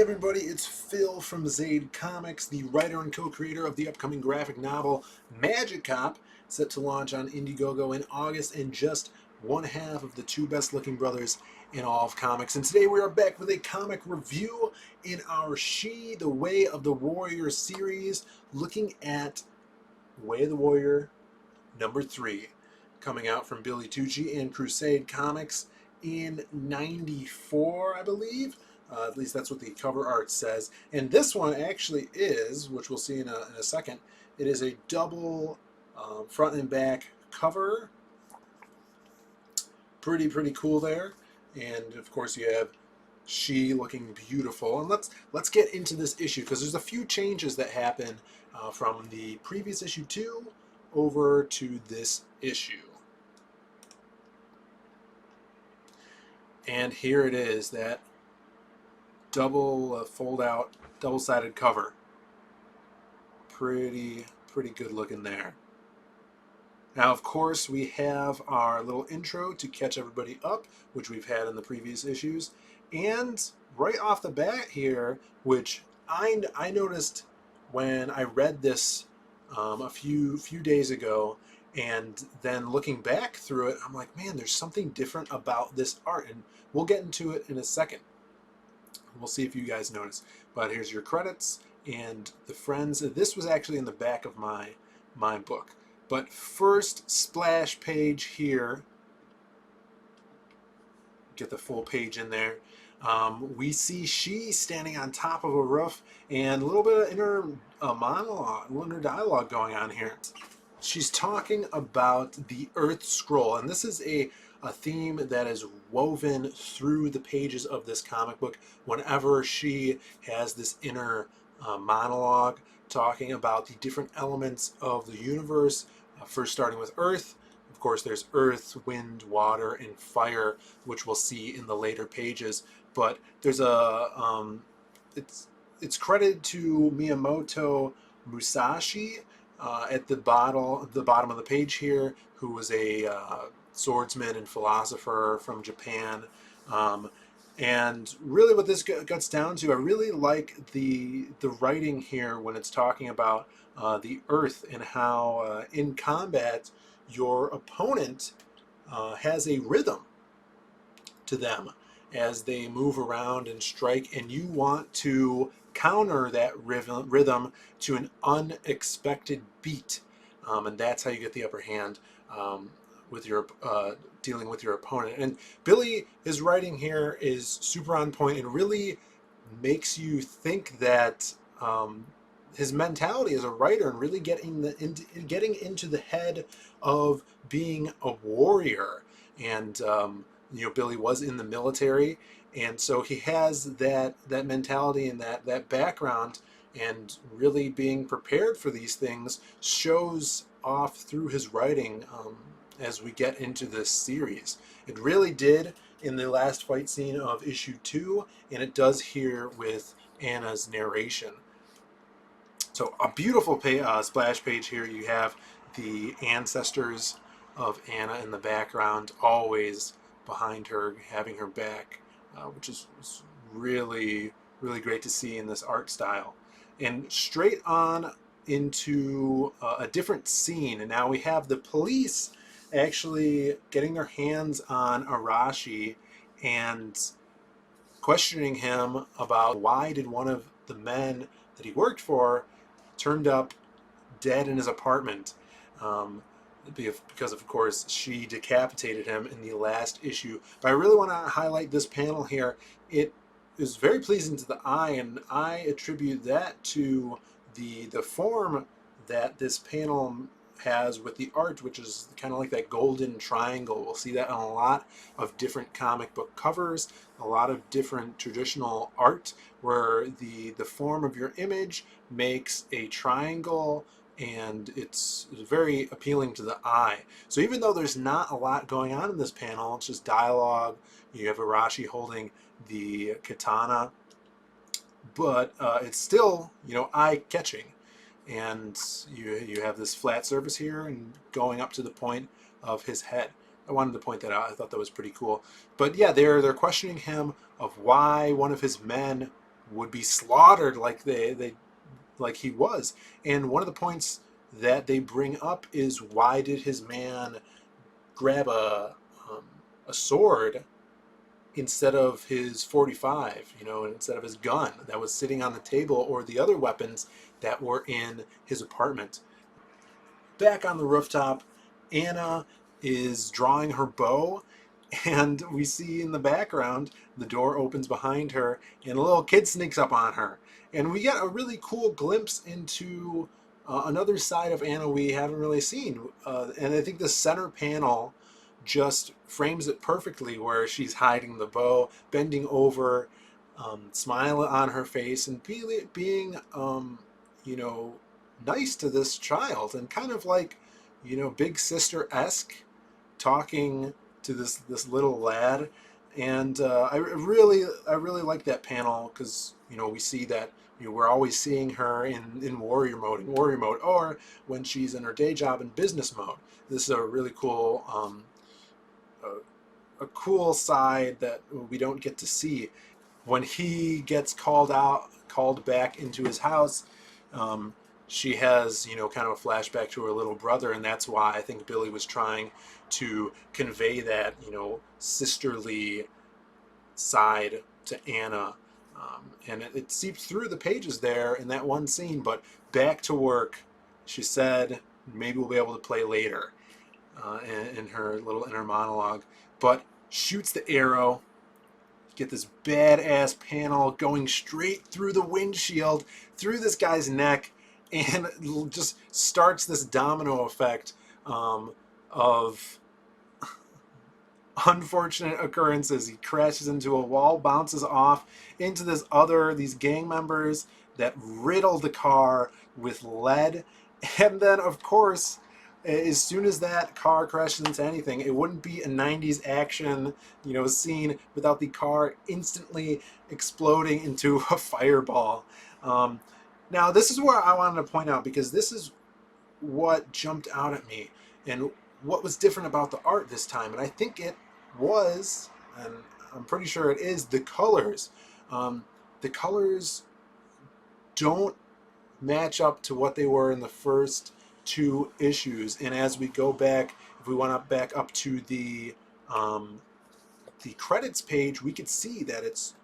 everybody, it's Phil from Zaid Comics, the writer and co-creator of the upcoming graphic novel Magic Cop, set to launch on Indiegogo in August, and just one half of the two best-looking brothers in all of comics. And today we are back with a comic review in our She, the Way of the Warrior series, looking at Way of the Warrior number 3, coming out from Billy Tucci and Crusade Comics in '94, I believe. At least that's what the cover art says. And this one actually is, which we'll see in a second, it is a double front and back cover. Pretty cool there. And of course you have she looking beautiful. And let's get into this issue, because there's a few changes that happen from the previous issue 2 over to this issue. And here it is, that double fold out, double-sided cover. Pretty good looking there. Now, of course, we have our little intro to catch everybody up, which we've had in the previous issues. And right off the bat here, which I noticed when I read this a few days ago, and then looking back through it, I'm like, man, there's something different about this art, and we'll get into it in a second. We'll see if you guys notice. But here's your credits and the friends. This was actually in the back of my book. But first splash page here, get the full page in there. We see she standing on top of a roof, and a little bit of inner monologue, a little inner dialogue going on here. She's talking about the Earth Scroll, and this is a theme that is woven through the pages of this comic book whenever she has this inner monologue talking about the different elements of the universe, first starting with Earth. Of course, there's earth, wind, water, and fire, which we'll see in the later pages. But there's a it's credited to Miyamoto Musashi at the bottom of the page here, who was a swordsman and philosopher from Japan. And really what this gets down to, I really like the writing here when it's talking about the earth, and how in combat your opponent has a rhythm to them as they move around and strike, and you want to counter that rhythm to an unexpected beat, and that's how you get the upper hand with your dealing with your opponent. And Billy, his writing here is super on point and really makes you think that his mentality as a writer, and really getting into the head of being a warrior. And Billy was in the military, and so he has that mentality and that background, and really being prepared for these things shows off through his writing as we get into this series. It really did in the last fight scene of issue 2, and it does here with Anna's narration. So a beautiful splash page here. You have the ancestors of Anna in the background, always behind her, having her back, which is really great to see in this art style. And straight on into a different scene, and now we have the police actually getting their hands on Arashi and questioning him about why did one of the men that he worked for turned up dead in his apartment, because of course she decapitated him in the last issue. But I really want to highlight this panel here. It is very pleasing to the eye, and I attribute that to the form that this panel has with the art, which is kind of like that golden triangle. We'll see that on a lot of different comic book covers, a lot of different traditional art, where the form of your image makes a triangle, and it's very appealing to the eye. So even though there's not a lot going on in this panel, it's just dialogue. You have Arashi holding the katana, but it's still, eye-catching. And you have this flat surface here and going up to the point of his head. I wanted to point that out. I thought that was pretty cool. But yeah, they're questioning him of why one of his men would be slaughtered like he was. And one of the points that they bring up is, why did his man grab a sword instead of his 45, instead of his gun that was sitting on the table, or the other weapons that were in his apartment. Back on the rooftop, Anna is drawing her bow, and we see in the background the door opens behind her and a little kid sneaks up on her. And we get a really cool glimpse into another side of Anna we haven't really seen. And I think the center panel just frames it perfectly, where she's hiding the bow, bending over, smile on her face, and being nice to this child, and kind of like, big sister-esque, talking to this little lad. And I really like that panel, because we see that we're always seeing her in warrior mode, or when she's in her day job in business mode. This is a really cool a cool side that we don't get to see. When he gets called back into his house, she has, kind of a flashback to her little brother, and that's why I think Billy was trying to convey that, sisterly side to Anna. And it seeps through the pages there in that one scene. But back to work, she said, maybe we'll be able to play later, in her little inner monologue. But shoots the arrow, get this badass panel going straight through the windshield, through this guy's neck, and just starts this domino effect of unfortunate occurrences. He crashes into a wall, bounces off into these gang members that riddle the car with lead. And then, of course, as soon as that car crashes into anything, it wouldn't be a 90s action, scene without the car instantly exploding into a fireball. Now, this is where I wanted to point out, because this is what jumped out at me and what was different about the art this time. And I think it was, and I'm pretty sure it is, the colors. The colors don't match up to what they were in the first two issues. And as we go back, if we want to back up to the credits page, we could see that it's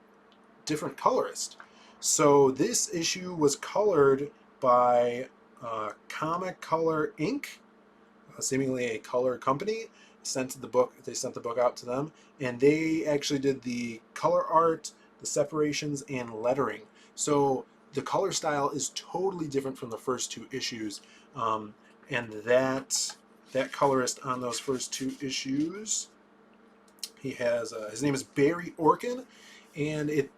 different colorist. So this issue was colored by Comic Color Inc., seemingly a color company. They sent the book out to them, and they actually did the color art, the separations, and lettering. So the color style is totally different from the first two issues. And that colorist on those first two issues, he has his name is Barry Orkin, and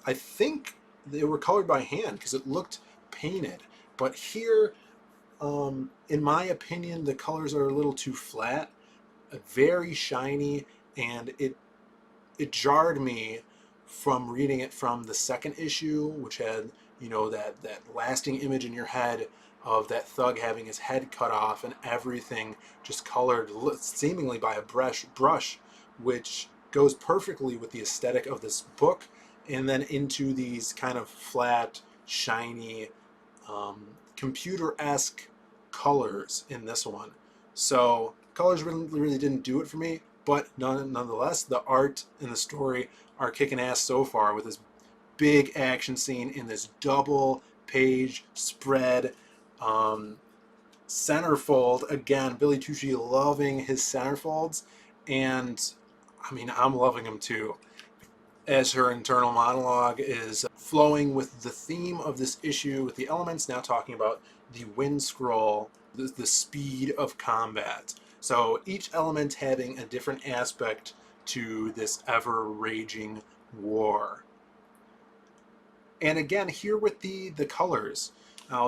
I think they were colored by hand because it looked painted. But here, in my opinion, the colors are a little too flat, very shiny, and it jarred me from reading it from the second issue, which had that lasting image in your head of that thug having his head cut off and everything just colored seemingly by a brush, which goes perfectly with the aesthetic of this book, and then into these kind of flat, shiny, computer-esque colors in this one. So colors really didn't do it for me, but nonetheless, the art and the story are kicking ass so far, with this big action scene in this double page spread, centerfold. Again, Billy Tucci loving his centerfolds, and I mean, I'm loving them too. As her internal monologue is flowing with the theme of this issue, with the elements now talking about the wind scroll, the speed of combat. So each element having a different aspect to this ever-raging war. And again, here with the colors,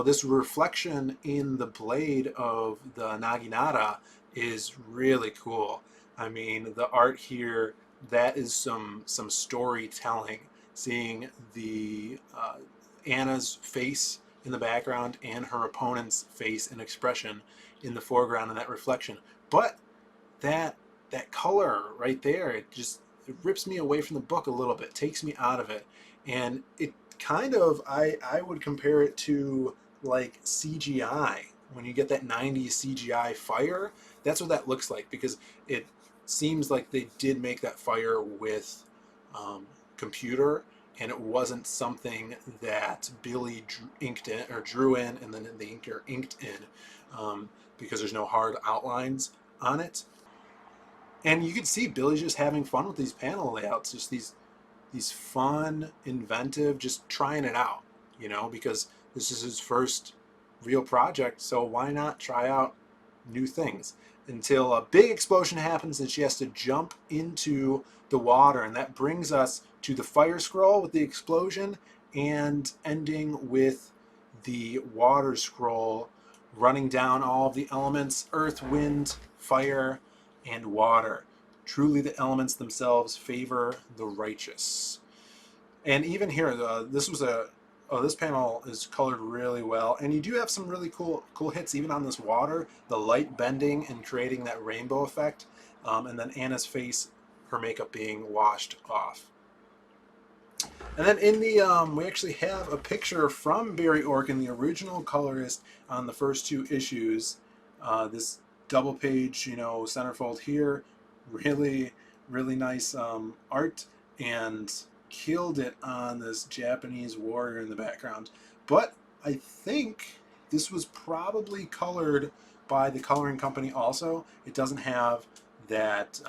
this reflection in the blade of the Naginata is really cool. I mean, the art here, that is some storytelling. Seeing the Anna's face in the background and her opponent's face and expression in the foreground, and that reflection. But that color right there, it rips me away from the book a little bit, takes me out of it, and it kind of, I would compare it to like CGI. When you get that 90s CGI fire, that's what that looks like, because it seems like they did make that fire with computer, and it wasn't something that Billy inked in or drew in, and then the inker inked in, because there's no hard outlines on it. And you can see Billy's just having fun with these panel layouts, just these fun, inventive, just trying it out, because this is his first real project, so why not try out new things? Until a big explosion happens and she has to jump into the water, and that brings us to the fire scroll with the explosion, and ending with the water scroll running down all of the elements: earth, wind, fire, and water. Truly the elements themselves favor the righteous. And even here, this panel is colored really well, and you do have some really cool hits even on this water. The light bending and creating that rainbow effect, and then Anna's face, her makeup being washed off. And then in the we actually have a picture from Barry Orkin, the original colorist, on the first two issues. This double page, centerfold here, really nice art, and killed it on this Japanese warrior in the background. But I think this was probably colored by the coloring company also. It doesn't have that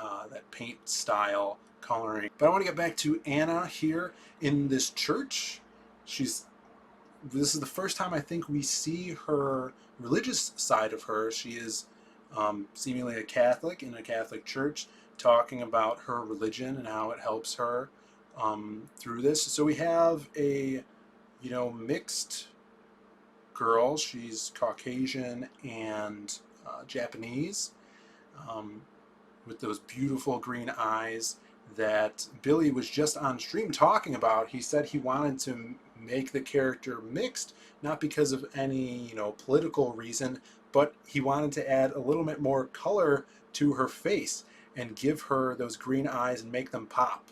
paint style coloring. But I want to get back to Anna here in this church. This is the first time I think we see her religious side of her. She is seemingly a Catholic in a Catholic church, talking about her religion and how it helps her through this. So we have a mixed girl. She's Caucasian and Japanese, with those beautiful green eyes that Billy was just on stream talking about. He said he wanted to make the character mixed, not because of any political reason, but he wanted to add a little bit more color to her face and give her those green eyes and make them pop.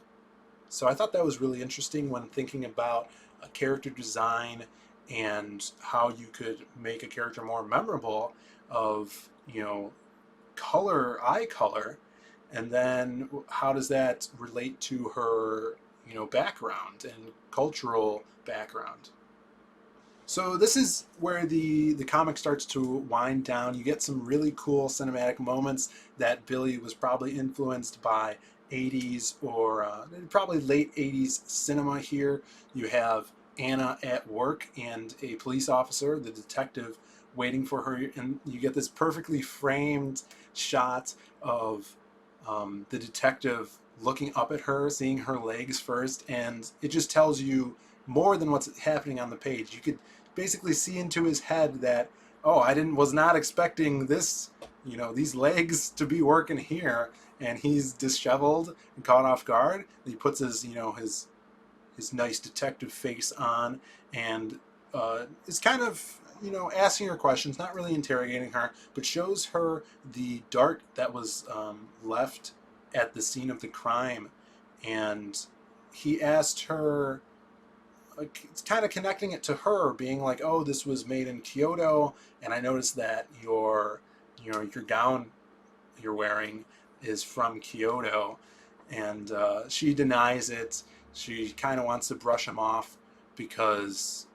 So I thought that was really interesting when thinking about a character design and how you could make a character more memorable, of eye color, and then how does that relate to her background and cultural background. So this is where the comic starts to wind down. You get some really cool cinematic moments that Billy was probably influenced by 80s or probably late 80s cinema here. You have Anna at work and a police officer, the detective, waiting for her, and you get this perfectly framed shot of the detective looking up at her, seeing her legs first, and it just tells you more than what's happening on the page. You could basically see into his head that, oh, was not expecting this, these legs to be working here, and he's disheveled and caught off guard. He puts his his nice detective face on, and is kind of asking her questions, not really interrogating her, but shows her the dart that was left at the scene of the crime. And he asked her, kind of connecting it to her, being like, oh, this was made in Kyoto, and I noticed that your gown you're wearing is from Kyoto. And she denies it. She kind of wants to brush him off because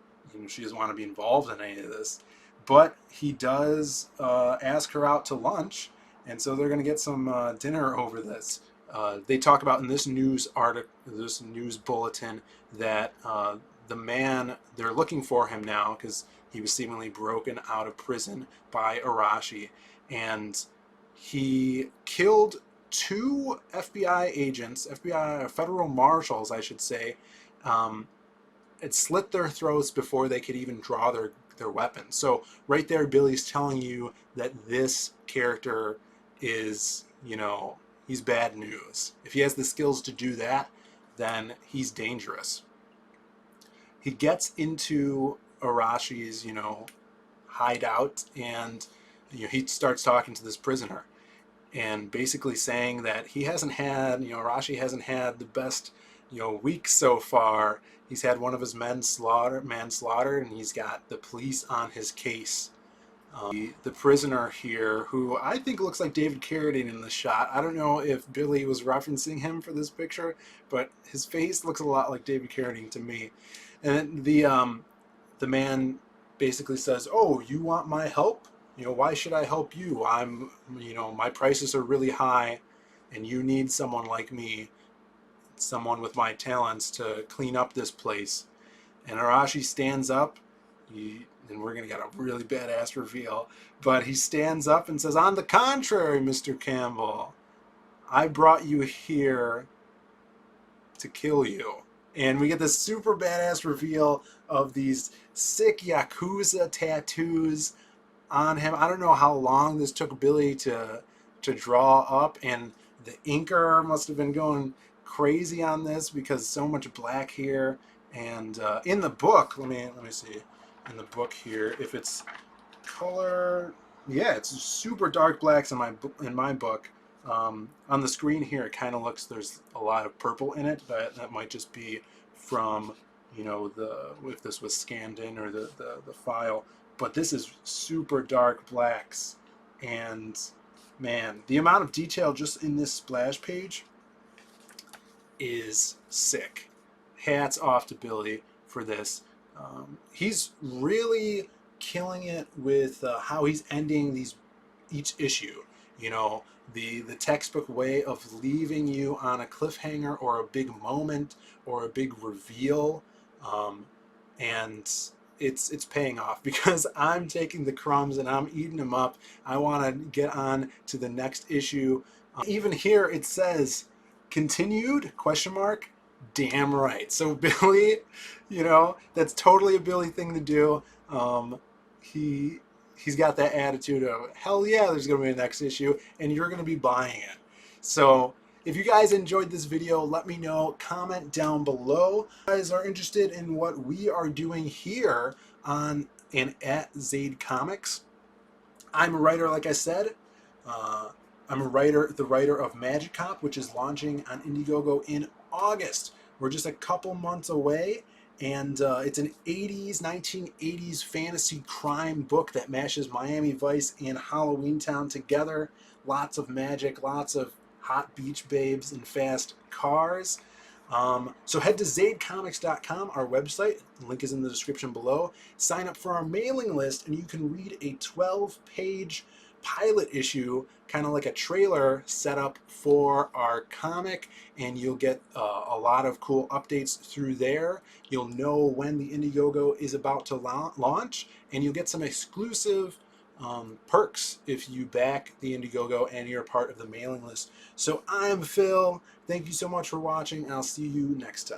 she doesn't want to be involved in any of this. But he does ask her out to lunch, and so they're going to get some dinner over this. They talk about in this news article, this news bulletin, that the man, they're looking for him now because he was seemingly broken out of prison by Arashi, and he killed two FBI agents, FBI federal marshals, I should say. It slit their throats before they could even draw their weapons. So right there, Billy's telling you that this character is, he's bad news. If he has the skills to do that, then he's dangerous. He gets into Arashi's, hideout, and he starts talking to this prisoner, and basically saying that he hasn't had, Arashi hasn't had the best weeks so far. He's had one of his men manslaughtered, and he's got the police on his case. The prisoner here, who I think looks like David Carradine in the shot. I don't know if Billy was referencing him for this picture, but his face looks a lot like David Carradine to me. And the man basically says, "Oh, you want my help? Why should I help you? My prices are really high, and you need someone like me, someone with my talents to clean up this place." And Arashi stands up, and we're going to get a really badass reveal, but he stands up and says, "On the contrary, Mr. Campbell, I brought you here to kill you." And we get this super badass reveal of these sick Yakuza tattoos on him. I don't know how long this took Billy to draw up, and the inker must have been going crazy on this because so much black here. And in the book, let me see, in the book here, if it's color, yeah, it's super dark blacks in my book. On the screen here, it kind of looks, there's a lot of purple in it, but that might just be from if this was scanned in, or the file. But this is super dark blacks, and man, the amount of detail just in this splash page is sick. Hats off to Billy for this. He's really killing it with how he's ending each issue. The textbook way of leaving you on a cliffhanger, or a big moment, or a big reveal, and it's paying off, because I'm taking the crumbs and I'm eating them up. I want to get on to the next issue. Even here it says continued question mark. Damn right. So Billy, that's totally a Billy thing to do. He's got that attitude of, hell yeah, there's going to be a next issue, and you're going to be buying it. So if you guys enjoyed this video, let me know. Comment down below. If you guys are interested in what we are doing here on and at Zaid Comics. I'm a writer, like I said. I'm a writer, the writer of Magic Cop, which is launching on Indiegogo in August. We're just a couple months away, and it's an 1980s fantasy crime book that mashes Miami Vice and Halloween Town together. Lots of magic, lots of hot beach babes and fast cars. So head to zaidcomics.com, our website. The link is in the description below. Sign up for our mailing list, and you can read a 12-page pilot issue, kind of like a trailer set up for our comic, and you'll get a lot of cool updates through there. You'll know when the Indiegogo is about to launch, and you'll get some exclusive perks if you back the Indiegogo and you're part of the mailing list. So I'm Phil. Thank you so much for watching, and I'll see you next time.